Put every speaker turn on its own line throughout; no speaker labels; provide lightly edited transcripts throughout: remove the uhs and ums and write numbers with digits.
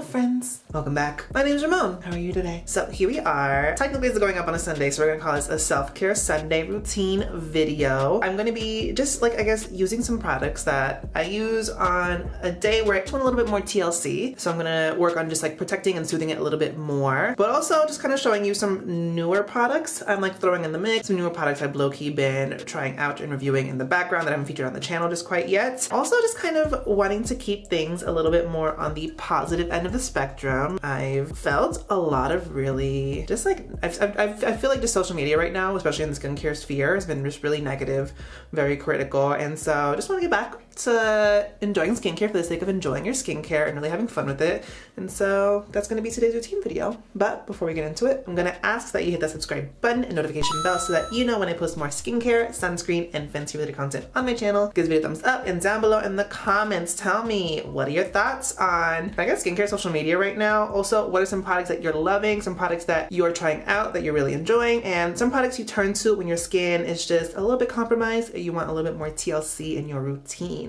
friends, welcome back. My name is Ramon. How are you today? So here we are. Technically it's going up on a Sunday, so we're gonna call this a self-care Sunday routine video. I'm gonna be just like, I guess, using some products that I use on a day where I just want a little bit more TLC. So I'm gonna work on just like protecting and soothing it a little bit more, but also just kind of showing you some newer products I'm like throwing in the mix. Some newer products I've low-key been trying out and reviewing in the background that I haven't featured on the channel just quite yet. Also just kind of wanting to keep things a little bit more on the positive end of the spectrum. I've felt a lot of really just like, I feel like just social media right now, especially in the skincare sphere, has been just really negative, very critical. And so just want to get back to enjoying skincare for the sake of enjoying your skincare and really having fun with it. And so that's going to be today's routine video. But before we get into it, I'm going to ask that you hit that subscribe button and notification bell so that you know when I post more skincare, sunscreen, and Fenty related content on my channel. Give this video a thumbs up, and down below in the comments, tell me what are your thoughts on, I guess, skincare social media right now. Also, what are some products that you're loving, some products that you're trying out that you're really enjoying, and some products you turn to when your skin is just a little bit compromised or you want a little bit more TLC in your routine.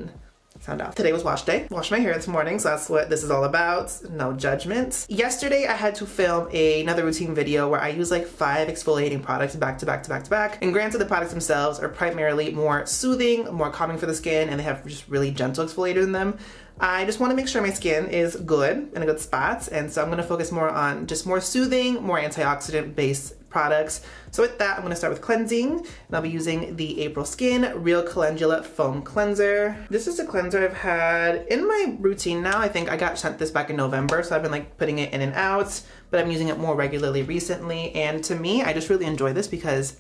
Sound off. Today was wash day. Washed my hair this morning, so that's what this is all about. No judgment. Yesterday I had to film another routine video where I use like 5 exfoliating products back to back to back to back. And granted, the products themselves are primarily more soothing, more calming for the skin, and they have just really gentle exfoliators in them. I just want to make sure my skin is good, in a good spot, and so I'm going to focus more on just more soothing, more antioxidant based products. So with that, I'm going to start with cleansing, and I'll be using the AprilSkin Real Calendula Foam Cleanser. This is a cleanser I've had in my routine now. I think I got sent this back in November, so I've been like putting it in and out, but I'm using it more regularly recently. And to me, I just really enjoy this because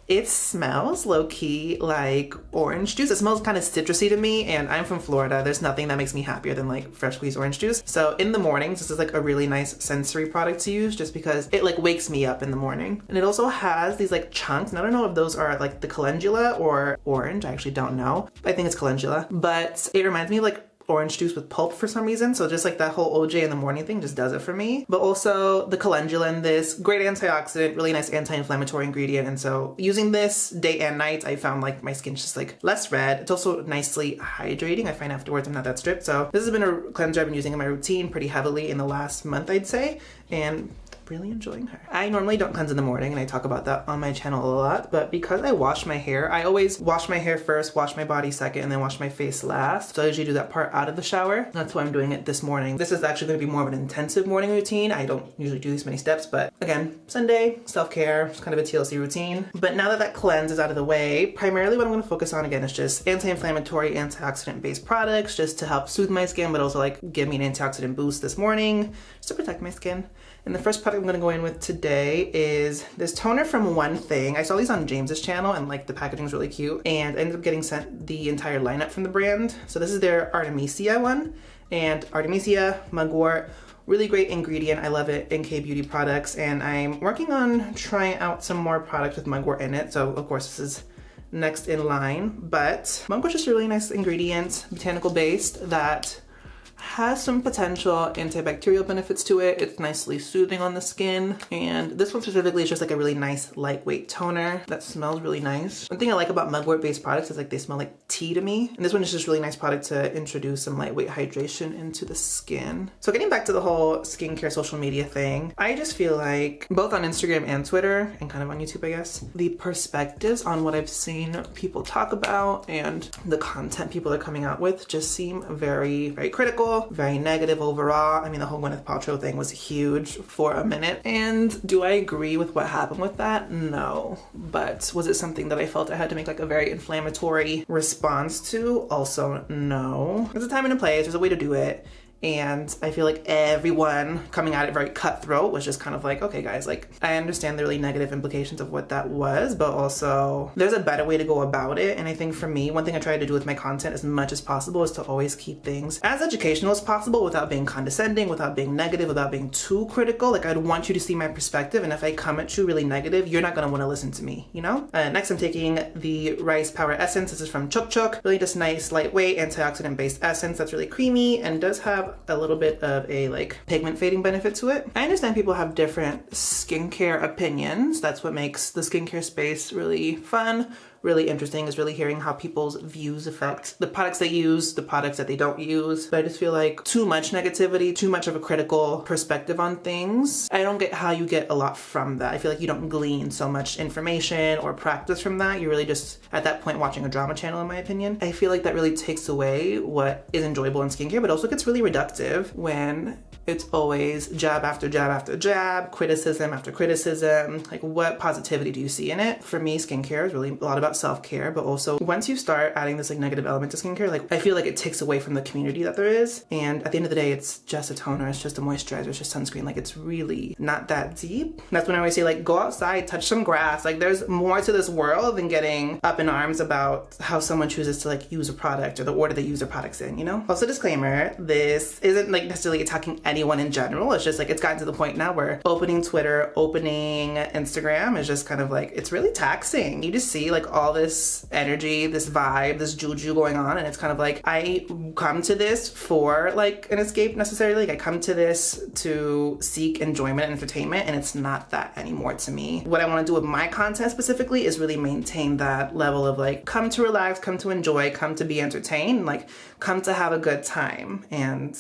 it smells low-key like orange juice. It smells kind of citrusy to me, and I'm from Florida. There's nothing that makes me happier than like fresh squeezed orange juice. So in the mornings, this is like a really nice sensory product to use just because it like wakes me up in the morning. And it also has these like chunks, and I don't know if those are like the calendula or orange. I actually don't know. I think it's calendula, but it reminds me of like orange juice with pulp for some reason. So just like that whole OJ in the morning thing just does it for me. But also the calendula in this, great antioxidant, really nice anti-inflammatory ingredient. And so using this day and night, I found like my skin's just like less red. It's also nicely hydrating. I find afterwards I'm not that stripped. So this has been a cleanser I've been using in my routine pretty heavily in the last month, I'd say. And really enjoying her. I normally don't cleanse in the morning, and I talk about that on my channel a lot, but because I wash my hair, I always wash my hair first, wash my body second, and then wash my face last. So I usually do that part out of the shower. That's why I'm doing it this morning. This is actually going to be more of an intensive morning routine. I don't usually do these many steps, but again, Sunday, self-care, it's kind of a TLC routine. But now that that cleanse is out of the way, primarily what I'm going to focus on again is just anti-inflammatory, antioxidant-based products just to help soothe my skin, but also like give me an antioxidant boost this morning just to protect my skin. And the first product I'm going to go in with today is this toner from One Thing. I saw these on James's channel, and like the packaging was really cute, and I ended up getting sent the entire lineup from the brand. So this is their Artemisia one, and Artemisia, mugwort, really great ingredient. I love it in K-beauty products, and I'm working on trying out some more products with mugwort in it. So of course this is next in line, but mugwort's just a really nice ingredient, botanical based, that has some potential antibacterial benefits to it. It's nicely soothing on the skin, and this one specifically is just like a really nice lightweight toner that smells really nice. One thing I like about mugwort based products is like they smell like tea to me, and this one is just a really nice product to introduce some lightweight hydration into the skin. So getting back to the whole skincare social media thing, I just feel like both on Instagram and Twitter, and kind of on YouTube I guess, the perspectives on what I've seen people talk about and the content people are coming out with just seem very, very critical, very negative overall. I mean, the whole Gwyneth Paltrow thing was huge for a minute. And do I agree with what happened with that? No. But was it something that I felt I had to make like a very inflammatory response to? Also, no. There's a time and a place, there's a way to do it. And I feel like everyone coming at it very cutthroat was just kind of like, okay guys, like I understand the really negative implications of what that was, but also there's a better way to go about it. And I think for me, one thing I try to do with my content as much as possible is to always keep things as educational as possible without being condescending, without being negative, without being too critical. Like I'd want you to see my perspective, and if I come at you really negative, you're not gonna wanna listen to me, you know? Next I'm taking the Rice Power Essence. This is from Choc. Really just nice, lightweight, antioxidant based essence that's really creamy and does have a little bit of a like pigment fading benefit to it. I understand people have different skincare opinions. That's what makes the skincare space really fun, really interesting is really hearing how people's views affect the products they use, the products that they don't use. But I just feel like too much negativity, too much of a critical perspective on things. I don't get how you get a lot from that. I feel like you don't glean so much information or practice from that. You're really just at that point watching a drama channel, in my opinion. I feel like that really takes away what is enjoyable in skincare, but also gets really reductive when it's always jab after jab after jab, criticism after criticism. Like, what positivity do you see in it? For me, skincare is really a lot about self-care, but also once you start adding this like negative element to skincare, like I feel like it takes away from the community that there is. And at the end of the day, it's just a toner, it's just a moisturizer, it's just sunscreen. Like, it's really not that deep. That's when I always say, like, go outside, touch some grass. Like, there's more to this world than getting up in arms about how someone chooses to like use a product or the order they use their products in, you know? Also, disclaimer, this isn't like necessarily attacking anyone in general. It's just like it's gotten to the point now where opening Twitter, opening Instagram is just kind of like, it's really taxing. You just see like all this energy, this vibe, this juju going on, and it's kind of like, I come to this for like an escape necessarily. Like, I come to this to seek enjoyment and entertainment, and it's not that anymore to me. What I want to do with my content specifically is really maintain that level of like, come to relax, come to enjoy, come to be entertained, like come to have a good time. And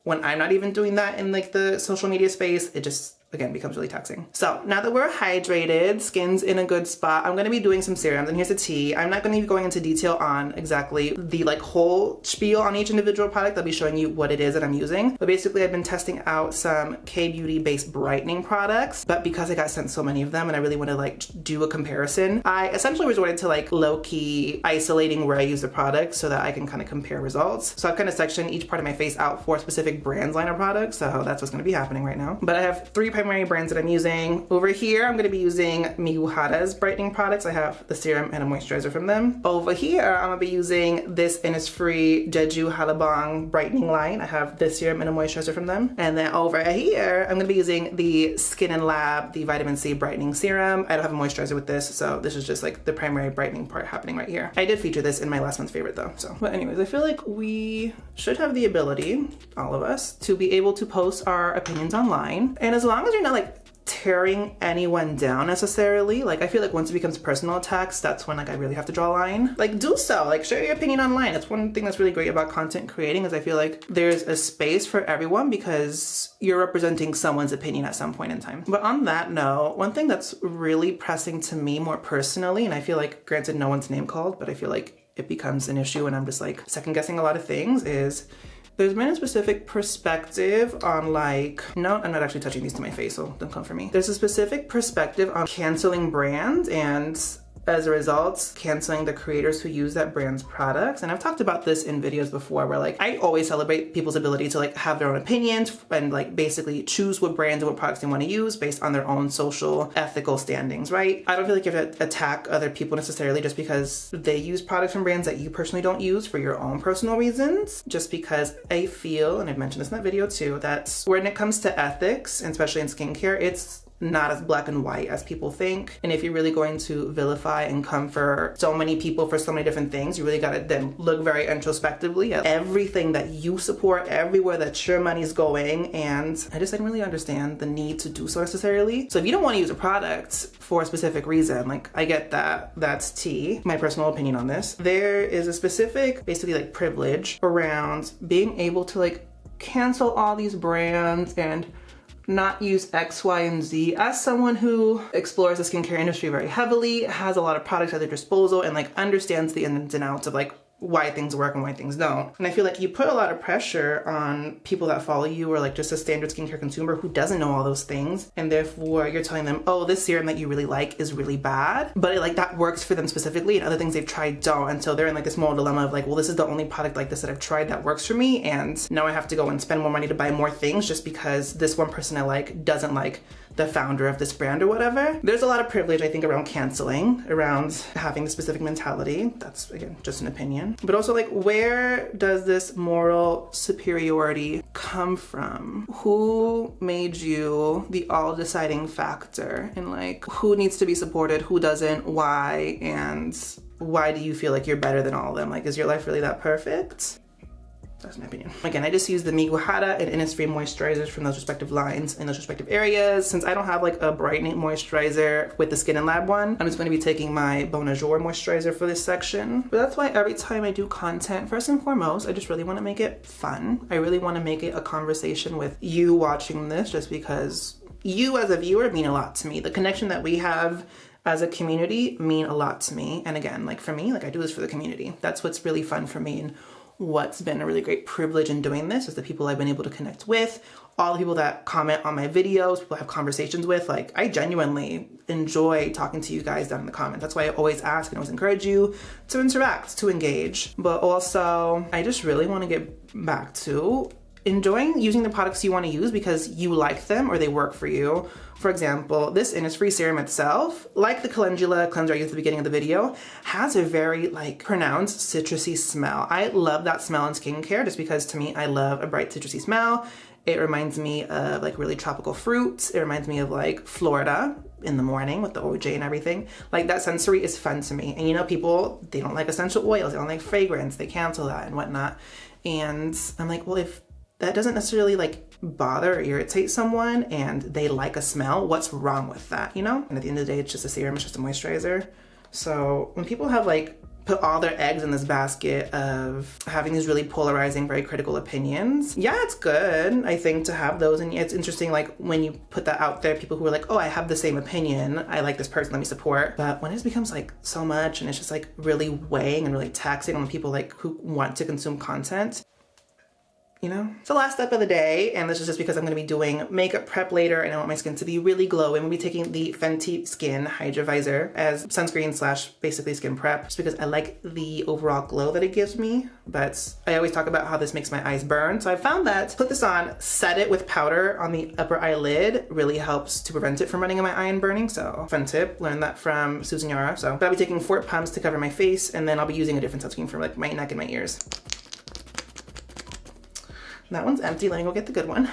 when I'm not even doing that in like the social media space, it just again becomes really taxing. So now that we're hydrated, skin's in a good spot, I'm gonna be doing some serums, and here's a tea. I'm not gonna be going into detail on exactly the like whole spiel on each individual product. I'll be showing you what it is that I'm using. But basically, I've been testing out some K-Beauty based brightening products, but because I got sent so many of them and I really want to like do a comparison, I essentially resorted to like low-key isolating where I use the product so that I can kind of compare results. So I've kind of sectioned each part of my face out for specific brands line of products, so that's what's gonna be happening right now. But I have 3 primary brands that I'm using. Over here, I'm going to be using Miguhara's brightening products. I have the serum and a moisturizer from them. Over here, I'm going to be using this Innisfree Jeju Halabang brightening line. I have this serum and a moisturizer from them. And then over here, I'm going to be using the Skin&Lab, the vitamin C brightening serum. I don't have a moisturizer with this, so this is just like the primary brightening part happening right here. I did feature this in my last month's favorite though. So, but anyways, I feel like we should have the ability, all of us, to be able to post our opinions online. And as long as you're not like tearing anyone down necessarily, like I feel like once it becomes personal attacks, that's when like I really have to draw a line. Like, do so, like share your opinion online. That's one thing that's really great about content creating, is I feel like there's a space for everyone because you're representing someone's opinion at some point in time. But on that note, one thing that's really pressing to me more personally, and I feel like, granted, no one's name called, but I feel like it becomes an issue and I'm just like second guessing a lot of things, is there's been a specific perspective on like, no, I'm not actually touching these to my face, so don't come for me. There's a specific perspective on canceling brands and as a result, canceling the creators who use that brand's products. And I've talked about this in videos before where like, I always celebrate people's ability to like have their own opinions and like basically choose what brands and what products they want to use based on their own social, ethical standings, right? I don't feel like you have to attack other people necessarily just because they use products from brands that you personally don't use for your own personal reasons. Just because I feel, and I've mentioned this in that video too, that when it comes to ethics, and especially in skincare, it's not as black and white as people think. And if you're really going to vilify and come for so many people for so many different things, you really gotta then look very introspectively at everything that you support, everywhere that your money's going. And I just didn't really understand the need to do so necessarily. So if you don't want to use a product for a specific reason, like I get that, that's tea, my personal opinion on this. There is a specific, basically like privilege around being able to like cancel all these brands and not use X, Y, and Z. As someone who explores the skincare industry very heavily, has a lot of products at their disposal, and like understands the ins and outs of like why things work and why things don't. And I feel like you put a lot of pressure on people that follow you or like just a standard skincare consumer who doesn't know all those things. And therefore you're telling them, oh, this serum that you really like is really bad. But like that works for them specifically and other things they've tried don't. And so they're in like this moral dilemma of like, well, this is the only product like this that I've tried that works for me. And now I have to go and spend more money to buy more things just because this one person I like doesn't like the founder of this brand or whatever. There's a lot of privilege, I think, around canceling, around having the specific mentality. That's, again, just an opinion. But also, like, where does this moral superiority come from? Who made you the all-deciding factor in, like, who needs to be supported, who doesn't, why, and why do you feel like you're better than all of them? Like, is your life really that perfect? That's my opinion. Again, I just use the Miguhara and Innisfree moisturizers from those respective lines in those respective areas. Since I don't have like a brightening moisturizer with the Skin&Lab one, I'm just going to be taking my Bonajour moisturizer for this section. But that's why every time I do content, first and foremost, I just really want to make it fun. I really want to make it a conversation with you watching this, just because you as a viewer mean a lot to me. The connection that we have as a community mean a lot to me. And again, like for me, like I do this for the community. That's what's really fun for me, and what's been a really great privilege in doing this is the people I've been able to connect with, all the people that comment on my videos, people I have conversations with. Like I genuinely enjoy talking to you guys down in the comments. That's why I always ask and always encourage you to interact, to engage. But also I just really want to get back to enjoying using the products you want to use because you like them or they work for you. For example, this Innisfree serum itself, like the Calendula cleanser I used at the beginning of the video, has a very like pronounced citrusy smell. I love that smell in skincare just because to me, I love a bright citrusy smell. It reminds me of like really tropical fruits. It reminds me of like Florida in the morning with the OJ and everything. Like that sensory is fun to me. And you know, people, they don't like essential oils, they don't like fragrance, they cancel that and whatnot. And I'm like, well, if that doesn't necessarily like bother or irritate someone and they like a smell, what's wrong with that, you know? And at the end of the day, it's just a serum, it's just a moisturizer. So when people have like put all their eggs in this basket of having these really polarizing, very critical opinions, yeah, it's good, I think, to have those. And it's interesting, like when you put that out there, people who are like, oh, I have the same opinion, I like this person, let me support. But when it becomes like so much and it's just like really weighing and really taxing on the people like who want to consume content, you know? So last step of the day, and this is just because I'm gonna be doing makeup prep later and I want my skin to be really glowy, I'm gonna be taking the Fenty Skin HYDRA VIZOR as sunscreen slash basically skin prep, just because I like the overall glow that it gives me. But I always talk about how this makes my eyes burn. So I found that put this on, set it with powder on the upper eyelid, really helps to prevent it from running in my eye and burning. So fun tip, learned that from Susan Yara. So I'll be taking 4 pumps to cover my face, and then I'll be using a different sunscreen for like my neck and my ears. That one's empty, let me go get the good one.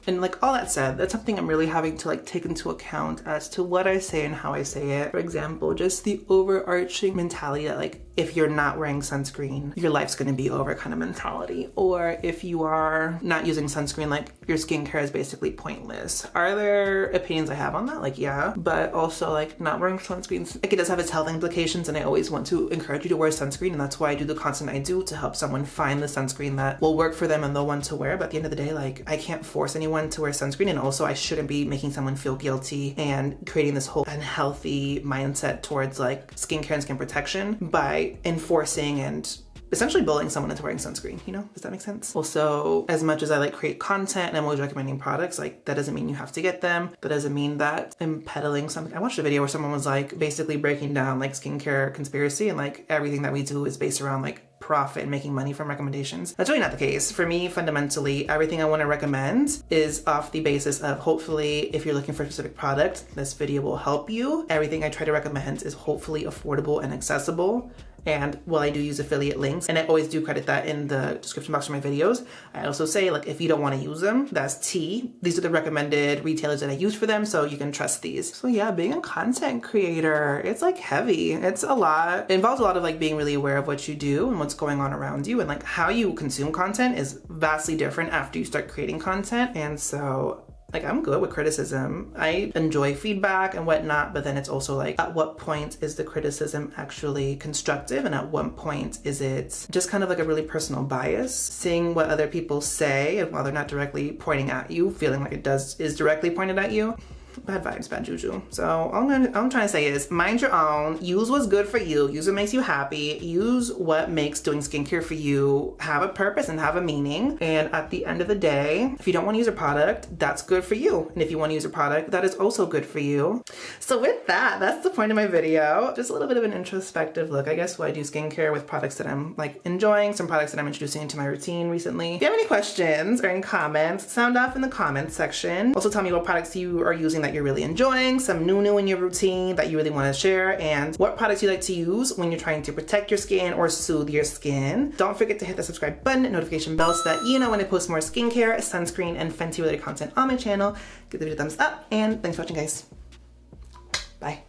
And like all that said, that's something I'm really having to like take into account as to what I say and how I say it. For example, just the overarching mentality that like if you're not wearing sunscreen, your life's gonna be over kind of mentality. Or if you are not using sunscreen, like your skincare is basically pointless. Are there opinions I have on that? Like, yeah, but also like not wearing sunscreen, like it does have its health implications, and I always want to encourage you to wear sunscreen, and that's why I do the content I do to help someone find the sunscreen that will work for them and they'll want to wear. But at the end of the day, like I can't force anyone to wear sunscreen, and also I shouldn't be making someone feel guilty and creating this whole unhealthy mindset towards like skincare and skin protection by enforcing and essentially bullying someone into wearing sunscreen, you know? Does that make sense? Also, as much as I like create content and I'm always recommending products, like that doesn't mean you have to get them. That doesn't mean that I'm peddling something. I watched a video where someone was like basically breaking down like skincare conspiracy and like everything that we do is based around like profit and making money from recommendations. That's really not the case. For me, fundamentally, everything I want to recommend is off the basis of hopefully if you're looking for a specific product, this video will help you. Everything I try to recommend is hopefully affordable and accessible. And while I do use affiliate links, and I always do credit that in the description box of my videos, I also say like if you don't want to use them, that's T. These are the recommended retailers that I use for them, so you can trust these. So yeah, being a content creator, it's like heavy. It's a lot. It involves a lot of like being really aware of what you do and what's going on around you, and like how you consume content is vastly different after you start creating content. And so like I'm good with criticism. I enjoy feedback and whatnot, but then it's also like at what point is the criticism actually constructive and at what point is it just kind of like a really personal bias, seeing what other people say and while they're not directly pointing at you, feeling like is directly pointed at you. Bad vibes, bad juju. So all I'm trying to say is mind your own, use what's good for you, use what makes you happy, use what makes doing skincare for you have a purpose and have a meaning. And at the end of the day, if you don't want to use a product, that's good for you. And if you want to use a product, that is also good for you. So with that, that's the point of my video. Just a little bit of an introspective look. I guess why I do skincare with products that I'm like enjoying, some products that I'm introducing into my routine recently. If you have any questions or any comments, sound off in the comments section. Also tell me what products you are using that you're really enjoying, some new in your routine that you really want to share, and what products you like to use when you're trying to protect your skin or soothe your skin. Don't forget to hit the subscribe button and notification bell so that you know when I post more skincare, sunscreen, and Fenty related content on my channel. Give the video a thumbs up, and thanks for watching, guys. Bye.